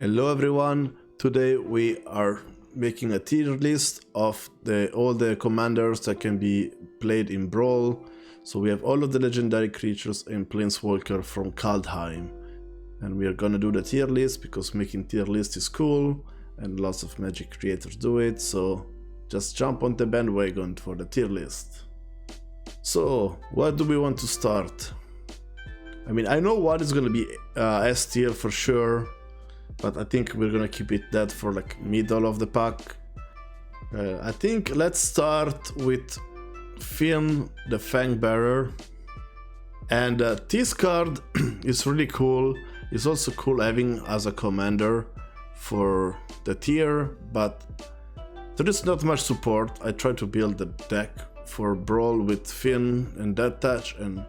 Hello everyone, today we are making a tier list of all the commanders that can be played in Brawl. So we have all of the legendary creatures and Planeswalker from Kaldheim. And we are gonna do the tier list because making tier list is cool and lots of Magic creators do it, so just jump on the bandwagon for the tier list. So, what do we want to start? I mean, I know what is gonna be S tier for sure, but I think we're gonna keep it that for like middle of the pack. I think let's start with Finn the Fangbearer. And this card is really cool. It's also cool having as a commander for the tier, but there is not much support. I tried to build the deck for Brawl with Finn and Death Touch, and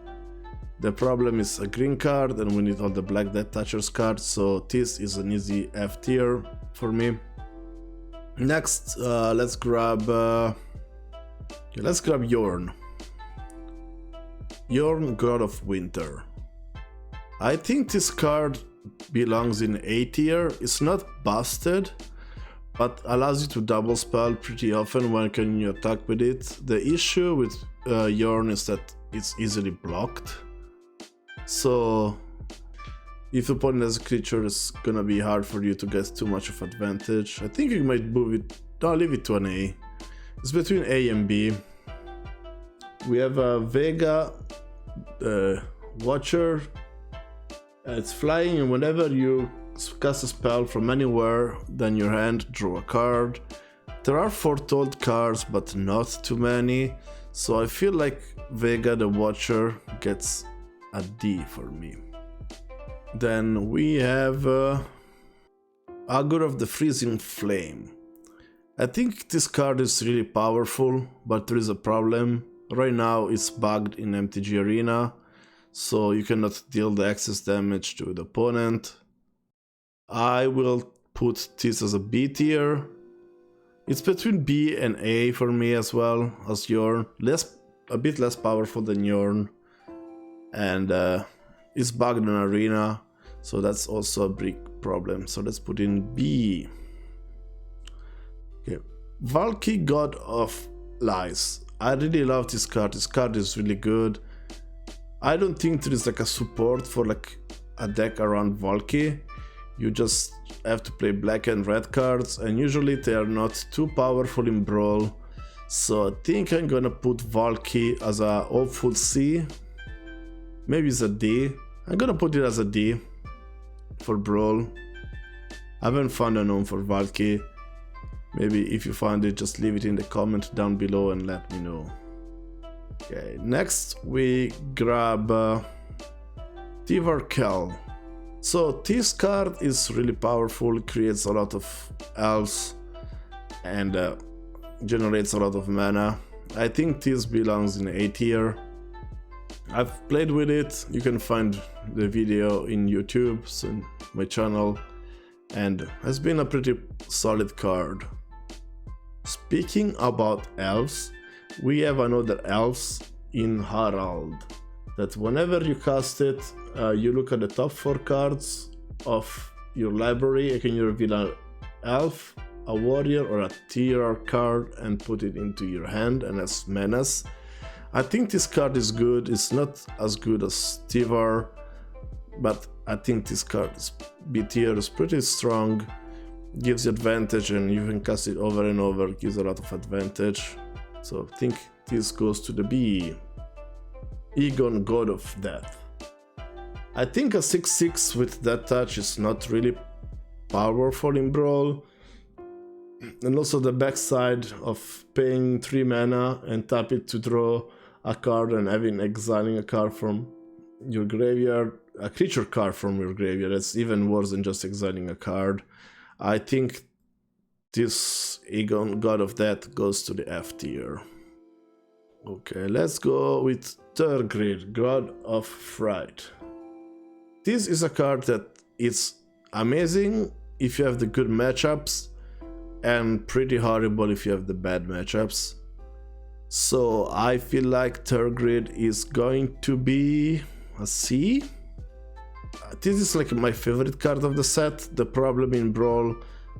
the problem is a green card and we need all the black Death Touchers cards, so this is an easy F tier for me. Next, let's grab Yorn. Yorn, God of Winter. I think this card belongs in A tier. It's not busted, but allows you to double spell pretty often when can you attack with it. The issue with Yorn is that it's easily blocked. So if the opponent has a creature, it's gonna be hard for you to get too much of advantage. I think you might move it, no, leave it to an A. It's between A and B. We have a Vega Watcher. It's flying, and whenever you cast a spell from anywhere, then your hand draw a card. There are foretold cards, but not too many. So I feel like Vega the Watcher gets a D for me. Then we have Augur of the Freezing Flame. I think this card is really powerful, but there is a problem. Right now it's bugged in MTG Arena, so you cannot deal the excess damage to the opponent. I will put this as a B tier. It's between B and A for me as well as Yorn. A bit less powerful than Yorn. And it's bugged in Arena, so that's also a big problem. So let's put in B. Okay, Valky, God of Lies. I really love this card. This card is really good. I don't think there is like a support for like a deck around Valky. You just have to play black and red cards, and usually they are not too powerful in Brawl. So I think I'm gonna put Valky as a hopeful C. Maybe it's a D. I'm gonna put it as a D for Brawl. I haven't found a name for Valky. Maybe if you find it, just leave it in the comment down below and let me know. Okay, next we grab Tivarkel. So this card is really powerful, creates a lot of elves and generates a lot of mana. I think this belongs in A tier. I've played with it. You can find the video in YouTube, so in my channel, and has been a pretty solid card. Speaking about elves, we have another elves in Harald, that whenever you cast it, you look at the top 4 cards of your library and you reveal an elf, a warrior, or a tier card and put it into your hand and as menace. I think this card is good. It's not as good as Tivar, but I think this card is B tier, is pretty strong, gives you advantage, and you can cast it over and over, gives a lot of advantage. So I think this goes to the B. Egon, God of Death. I think a 6/6 with Death Touch is not really powerful in Brawl. And also the backside of paying 3 mana and tap it to draw a card and exiling a card from your graveyard, a creature card from your graveyard. That's even worse than just exiling a card. I think this Egon, God of Death, goes to the F tier. Okay, let's go with Tergrid, God of Fright. This is a card that is amazing if you have the good matchups, and pretty horrible if you have the bad matchups. So I feel like Tergrid is going to be a C. This is like my favorite card of the set. The problem in Brawl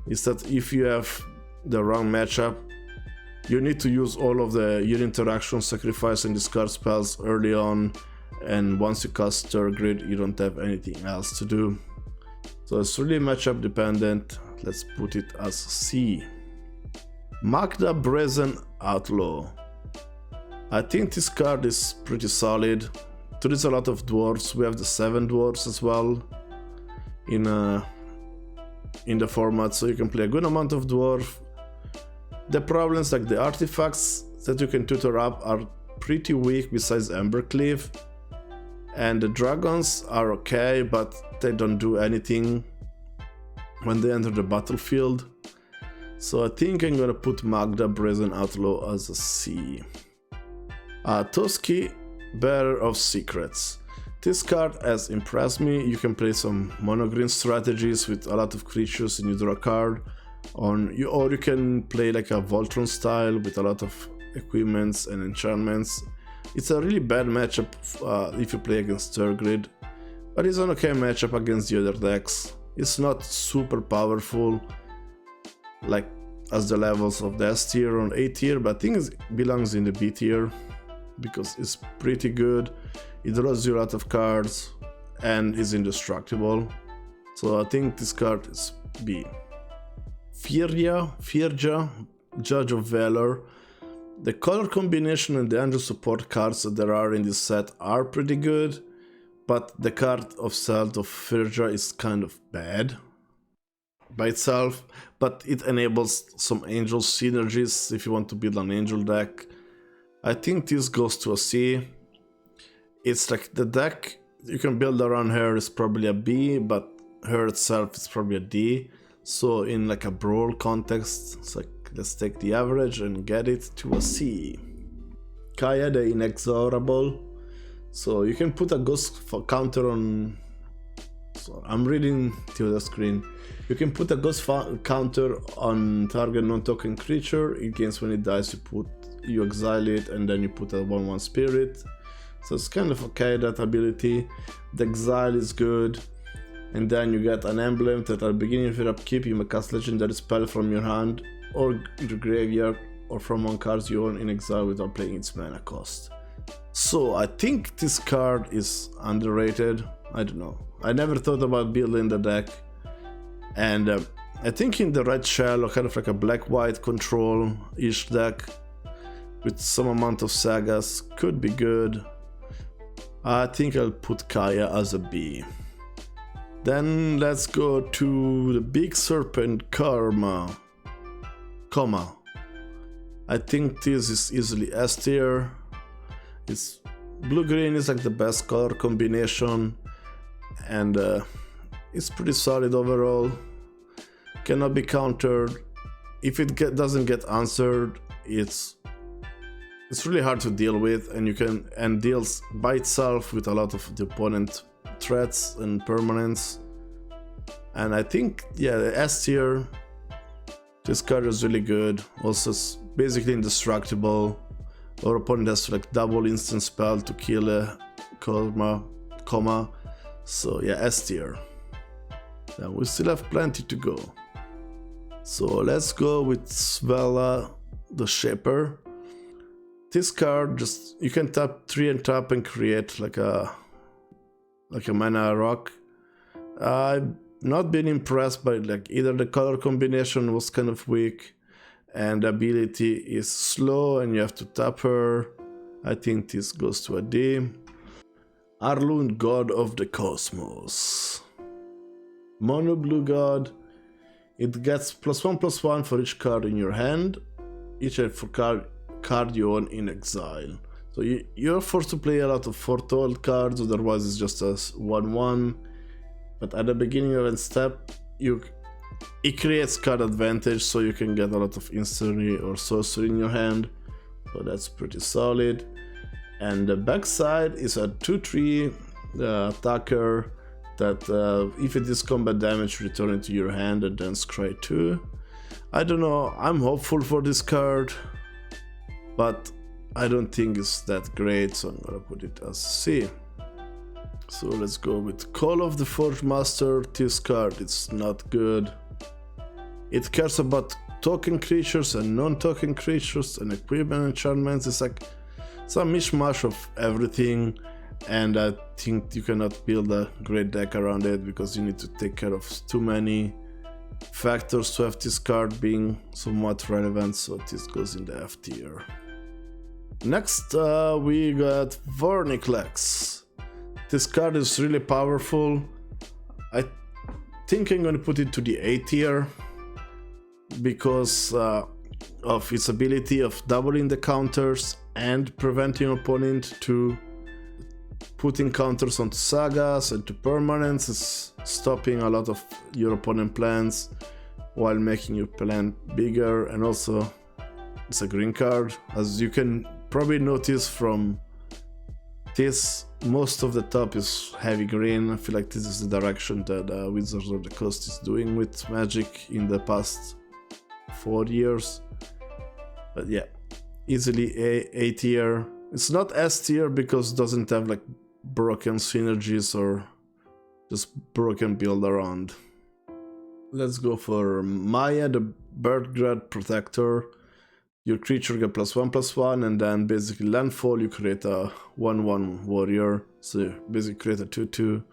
is that if you have the wrong matchup, you need to use all of your interaction, sacrifice and discard spells early on, and once you cast Stir Grid, you don't have anything else to do. So it's really matchup dependent. Let's put it as C. Magda Brazen Outlaw. I think this card is pretty solid. There is a lot of dwarves. We have the 7 dwarves as well in the format, so you can play a good amount of dwarf. The problems, like the artifacts that you can tutor up, are pretty weak besides Embercleave, and the dragons are okay, but they don't do anything when they enter the battlefield. So I think I'm gonna put Magda Brazen Outlaw as a C. Toski, Bearer of Secrets. This card has impressed me. You can play some mono-green strategies with a lot of creatures and you draw a card, or you can play like a Voltron style with a lot of equipments and enchantments. It's a really bad matchup if you play against Stir Grid, but it's an okay matchup against the other decks. It's not super powerful like as the levels of the S tier or A tier, but I think it belongs in the B tier because it's pretty good. It draws you a lot of cards and is indestructible. So I think this card is B. Firja, Judge of Valor. The color combination and the angel support cards that there are in this set are pretty good, but the card of Salt of Firja is kind of bad by itself, but it enables some angel synergies if you want to build an angel deck. I think this goes to a C. It's like the deck you can build around her is probably a B, but her itself is probably a D. So in like a Brawl context, it's like let's take the average and get it to a C. Kaya the Inexorable. So you can put a ghost counter on. So I'm reading to the screen. You can put a ghost counter on target non-token creature. It gains when it dies. You exile it and then you put a 1/1 spirit. So it's kind of okay, that ability. The exile is good. And then you get an emblem that at the beginning of your upkeep you may cast legendary spell from your hand or your graveyard or from one card you own in exile without paying its mana cost. So I think this card is underrated. I don't know. I never thought about building the deck. And I think in the red shell, or kind of like a black-white control-ish deck with some amount of sagas could be good. I think I'll put Kaya as a B. Then let's go to the Big Serpent Coma. I think this is easily S tier. It's blue-green is like the best color combination, and it's pretty solid overall. Cannot be countered. If it doesn't get answered, it's really hard to deal with, and deals by itself with a lot of the opponent threats and permanents. And I think, yeah, the S tier, this card is really good. Also, it's basically indestructible. Our opponent has like double instant spell to kill a Coma. So yeah, S tier. Then we still have plenty to go. So let's go with Svella the Shaper. This card, you can tap 3 and tap and create like a mana rock. I've not been impressed by like either the color combination was kind of weak and the ability is slow and you have to tap her. I think this goes to a D. Arlund, God of the Cosmos. Mono blue god. It gets +1/+1 for each card in your hand, each for card you own in exile. So you're forced to play a lot of foretold cards, otherwise it's just a 1/1. But at the beginning of a step, it creates card advantage, so you can get a lot of instantry or sorcery in your hand. So that's pretty solid. And the backside is a 2/3 attacker that if it is combat damage, return it to your hand and then scry 2. I don't know, I'm hopeful for this card, but I don't think it's that great, so I'm gonna put it as C. So let's go with Call of the Forge Master. This card, it's not good. It cares about token creatures and non-token creatures and equipment enchantments. It's like some mishmash of everything, and I think you cannot build a great deck around it because you need to take care of too many factors to have this card being somewhat relevant, so this goes in the F tier. Next we got Vernixlex. This card is really powerful. I think I'm gonna put it to the A tier because of its ability of doubling the counters and preventing opponent to putting counters onto sagas and to permanents. Is stopping a lot of your opponent plans while making your plan bigger, and also it's a green card. As you can probably notice from this, most of the top is heavy green. I feel like this is the direction that Wizards of the Coast is doing with Magic in the past 4 years. But yeah, easily A tier. It's not S tier because it doesn't have like broken synergies or just broken build around. Let's go for Maya, the Birthgrad Protector. Your creature get +1/+1, and then basically landfall, you create a 1/1 warrior. So you basically create a 2/2.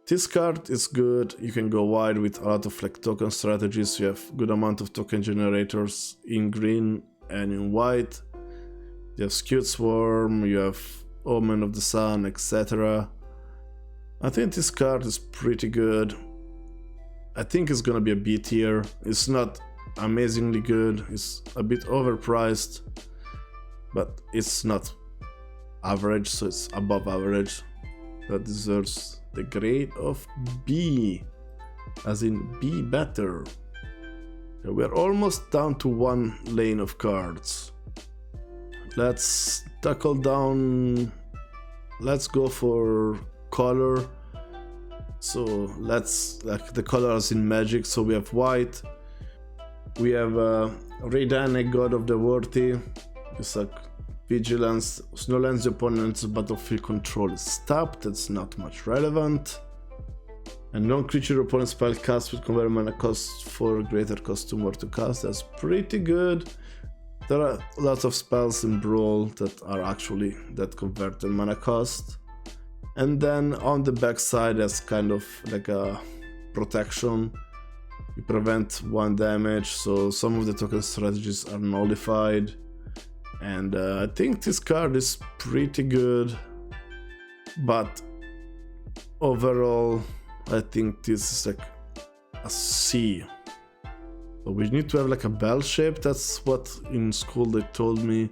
This card is good. You can go wide with a lot of like token strategies. You have good amount of token generators in green and in white. You have Skewed Swarm, you have Omen of the Sun, etc. I think this card is pretty good. I think it's gonna be a B tier. It's not amazingly good, it's a bit overpriced, but it's not average, so it's above average. That deserves the grade of B, as in B better. We're almost down to one lane of cards. Let's tackle down, let's go for color. So let's, like the colors in Magic, so we have white, we have Redane, God of the Worthy. It's like vigilance, snowlands the opponent's battlefield control is tapped, that's not much relevant. And non-creature opponent spell cast with convert mana cost for greater cost 2 more to cast, that's pretty good. There are lots of spells in Brawl that are actually that convert the mana cost. And then on the back side, that's kind of like a protection. You prevent 1 damage, so some of the token strategies are nullified. And I think this card is pretty good, but overall I think this is like a C. So we need to have like a bell shape. That's what in school they told me.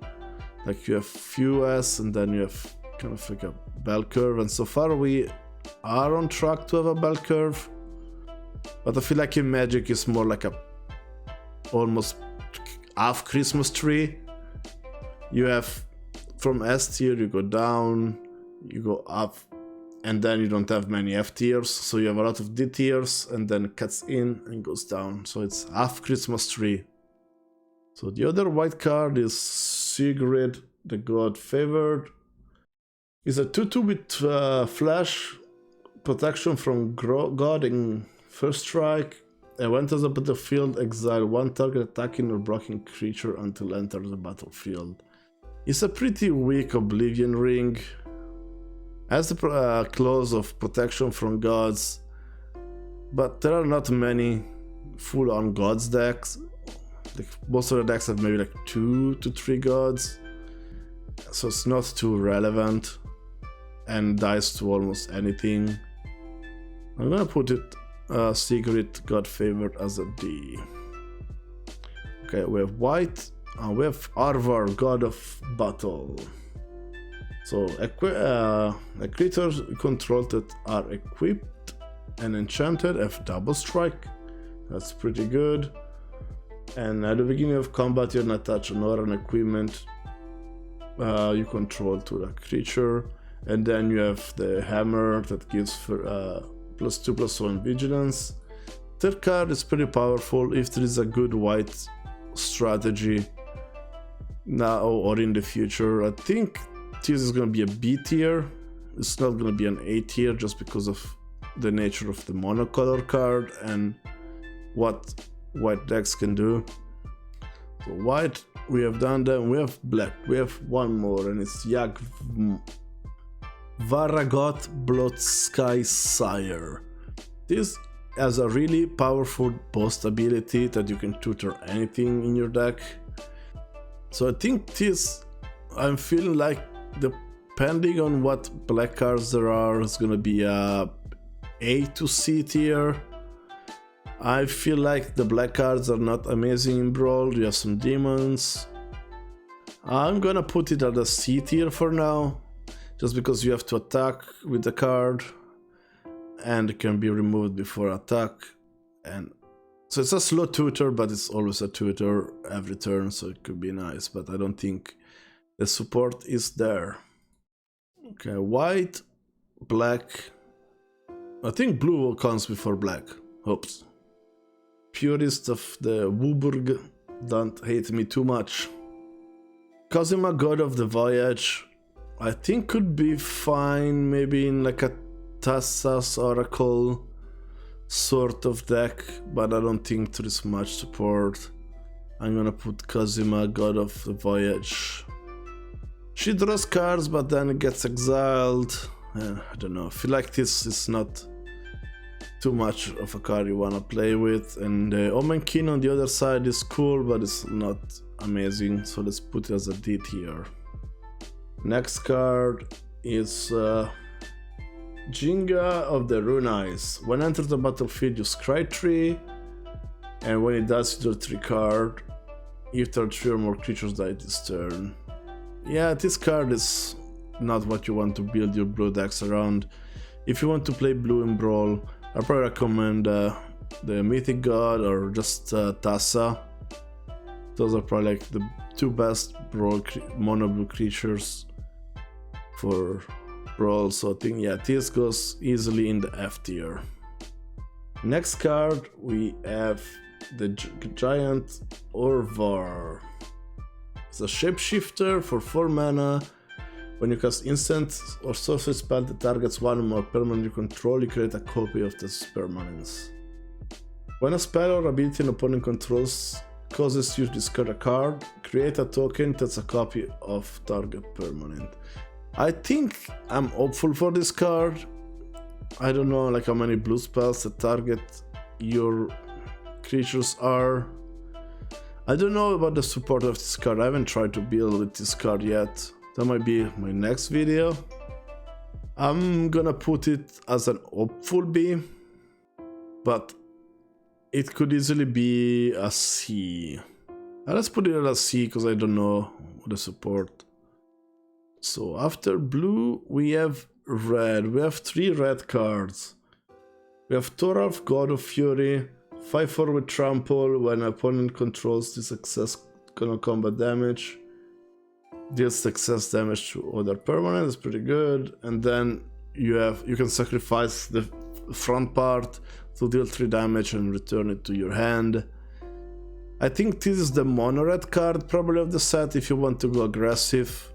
Like you have few S and then you have kind of like a bell curve, and so far we are on track to have a bell curve. But I feel like in Magic it's more like a almost half Christmas tree. You have from S tier you go down, you go up, and then you don't have many F tiers, so you have a lot of D tiers, and then it cuts in and goes down. So it's half Christmas tree. So the other white card is Sigrid, the God Favored. It's a 2/2 with flash, protection from God in first strike. And when enters the battlefield, exile 1 target attacking or blocking creature until enters the battlefield. It's a pretty weak Oblivion Ring. Has the clause of protection from gods, but there are not many full-on gods decks. Like most of the decks have maybe like 2 to 3 gods, so it's not too relevant and dies to almost anything. I'm gonna put it Secret God Favored as a D. Okay, we have white. We have Arvar, God of Battle. So creatures controlled that are equipped and enchanted have double strike. That's pretty good. And at the beginning of combat, you're not attach an aura and equipment you control to the creature. And then you have the hammer that gives for +2/+1 vigilance. Third card is pretty powerful if there is a good white strategy now or in the future. I think this is gonna be a B tier. it's not gonna be an A tier just because of the nature of the monocolor card and what white decks can do. So white, we have done them. We have black. We have one more, and it's Varagot Blood-Sky Sire. This has a really powerful post ability that you can tutor anything in your deck. So I think this, I'm feeling like depending on what black cards there are, it's gonna be a A to C tier. I feel like the black cards are not amazing in Brawl. You have some demons. I'm gonna put it at a C tier for now, just because you have to attack with the card and it can be removed before attack. And so it's a slow tutor, but it's always a tutor every turn, so it could be nice, but I don't think the support is there. Okay, white, black. I think blue comes before black. Oops. Purist of the Wooburg, don't hate me too much. Cosima, God of the Voyage, I think could be fine, maybe in like a Tassa's Oracle sort of deck, but I don't think there is much support. I'm gonna put Cosima, God of the Voyage. She draws cards, but then gets exiled. I don't know, I feel like this is not too much of a card you wanna play with. And Omen King on the other side is cool, but it's not amazing, so let's put it as a D tier. Next card is Jinga of the Rune Eyes. When enters the battlefield, you scry 3, and when it does, you draw 3 cards. If there are 3 or more creatures die this turn. Yeah, this card is not what you want to build your blue decks around. If you want to play blue in Brawl, I probably recommend the Mythic God or just Tassa. Those are probably like the 2 best Brawl mono blue creatures for Brawl, so I think yeah, this goes easily in the F tier. Next card we have the Giant Orvar. It's a shapeshifter for 4 mana. When you cast instant or sorcery spell that targets one or more permanent you control, you create a copy of this permanence. When a spell or ability an opponent controls causes you to discard a card, create a token that's a copy of target permanent. I think I'm hopeful for this card. I don't know like how many blue spells that target your creatures are. I don't know about the support of this card. I haven't tried to build with this card yet. That might be my next video. I'm gonna put it as an hopeful B, but it could easily be a C. Let's put it at a C because I don't know the support. So after blue we have red. We have 3 red cards. We have Thoralf, God of Fury, 5/4 with trample. When an opponent controls this success gonna combat damage. Deals success damage to other permanent, is pretty good. And then you can sacrifice the front part to deal 3 damage and return it to your hand. I think this is the mono red card probably of the set if you want to go aggressive.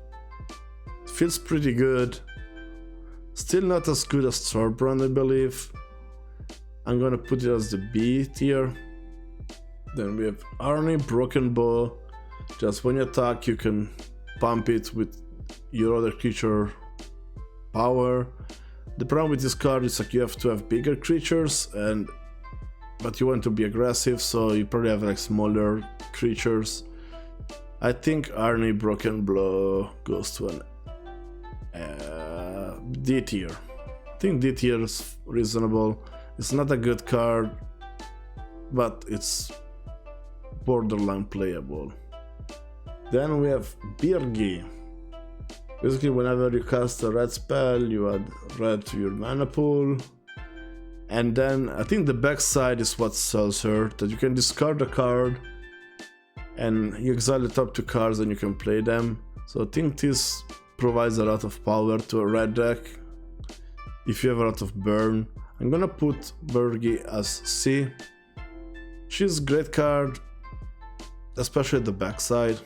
It feels pretty good. Still not as good as Stormbrand, I believe. I'm gonna put it as the B tier. Then we have Arnie, Broken Bow. Just when you attack you can pump it with your other creature power. The problem with this card is like you have to have bigger creatures, but you want to be aggressive, so you probably have like smaller creatures. I think Arnie Broken Blow goes to an D tier. I think D tier is reasonable. It's not a good card, but it's borderline playable. Then we have Birgi. Basically, whenever you cast a red spell, you add red to your mana pool. And then I think the backside is what sells her, that you can discard a card and you exile the top 2 cards and you can play them. So I think this provides a lot of power to a red deck if you have a lot of burn. I'm gonna put Birgi as C. She's a great card, especially at the backside,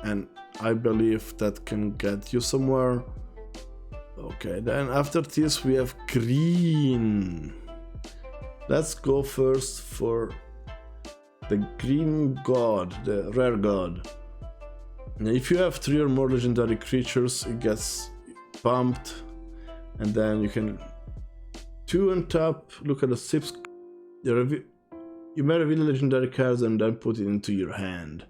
and I believe that can get you somewhere. Okay, then after this we have green. Let's go first for the green god, the rare god. Now, if you have 3 or more legendary creatures, it gets pumped, and then you can 2 on top, look at the 6. You may reveal legendary cards and then put it into your hand.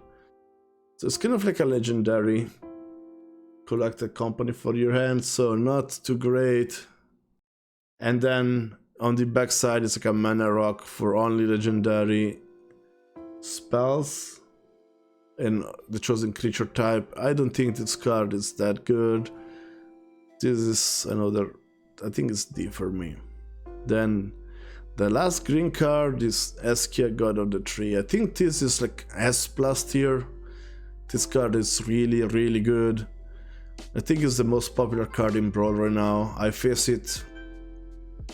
So it's kind of like a legendary collected company for your hand, so not too great. And then on the back side it's like a mana rock for only legendary spells and the chosen creature type. I don't think this card is that good. This is another, I think it's D for me. Then the last green card is Eskia, God of the Tree. I think this is like S+ tier. This card is really good. I think it's the most popular card in Brawl right now. I face it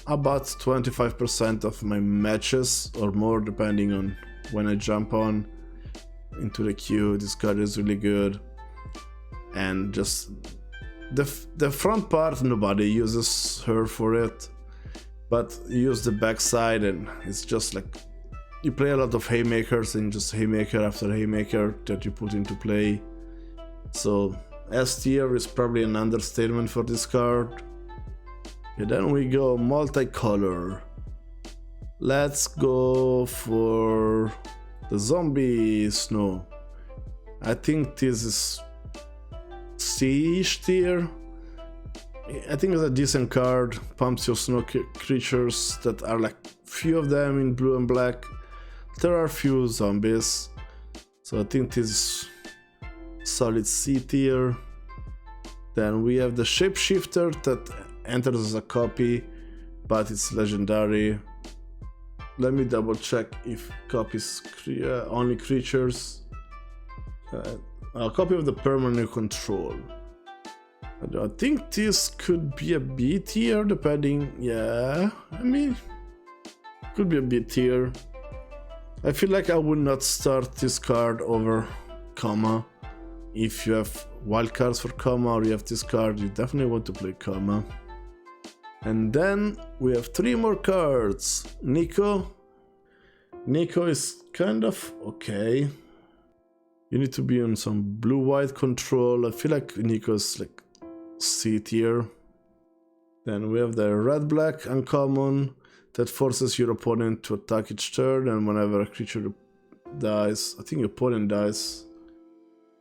about 25% of my matches or more, depending on when I jump on into the queue. This card is really good. And just the front part, nobody uses her for it, but you use the backside and it's just like you play a lot of haymakers and just haymaker after haymaker that you put into play. So S tier is probably an understatement for this card. And then we go multicolor. Let's go for the zombie snow. I think this is C-ish tier. I think it's a decent card. Pumps your snow creatures that are like few of them in blue and black. There are few zombies, so I think this is solid C tier. Then we have the shapeshifter that enters as a copy, but it's legendary. Let me double check if copies only creatures. A copy of the permanent control. I think this could be a B tier, depending. Yeah, I mean, could be a B tier. I feel like I would not start this card over Comma. If you have wild cards for Comma or you have this card, you definitely want to play Comma. And then we have 3 more cards. Nico. Nico is kind of okay. You need to be on some blue-white control. I feel like Nico is like C tier. Then we have the red-black uncommon that forces your opponent to attack each turn, and whenever a creature dies, I think your opponent dies,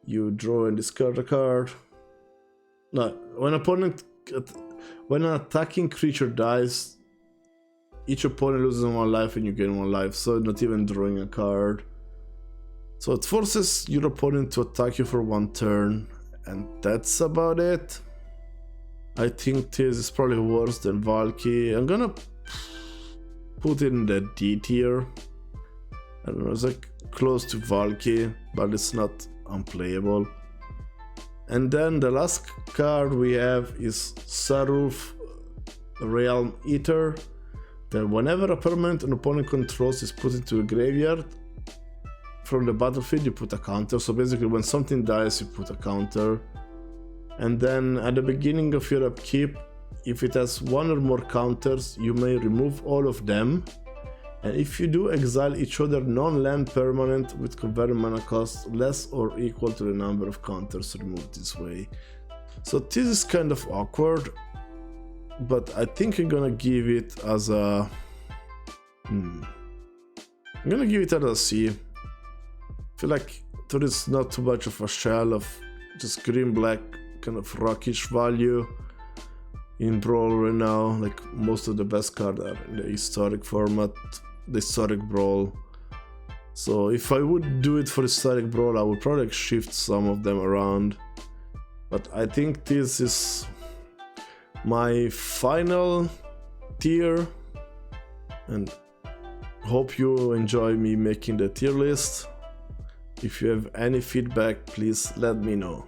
you draw and discard a card. No, when an attacking creature dies, each opponent loses 1 life and you gain 1 life, so not even drawing a card. So it forces your opponent to attack you for 1 turn, and that's about it. I think this is probably worse than Valky. I'm gonna put it in the D tier. I don't know, it's like close to Valky, but it's not unplayable. And then the last card we have is Sarulf Realm Eater. That whenever a permanent an opponent controls is put into a graveyard, from the battlefield you put a counter. So basically when something dies you put a counter. And then at the beginning of your upkeep, if it has 1 or more counters, you may remove all of them. And if you do, exile each other non-land permanent with converted mana cost less or equal to the number of counters removed this way. So this is kind of awkward, but I think I'm gonna give it as a... I'm gonna give it as a C. I feel like there is not too much of a shell of just green-black kind of rockish value in Brawl right now. Like most of the best cards are in the historic format, the historic Brawl. So if I would do it for historic Brawl, I would probably shift some of them around. But I think this is my final tier, and hope you enjoy me making the tier list. If you have any feedback, please let me know.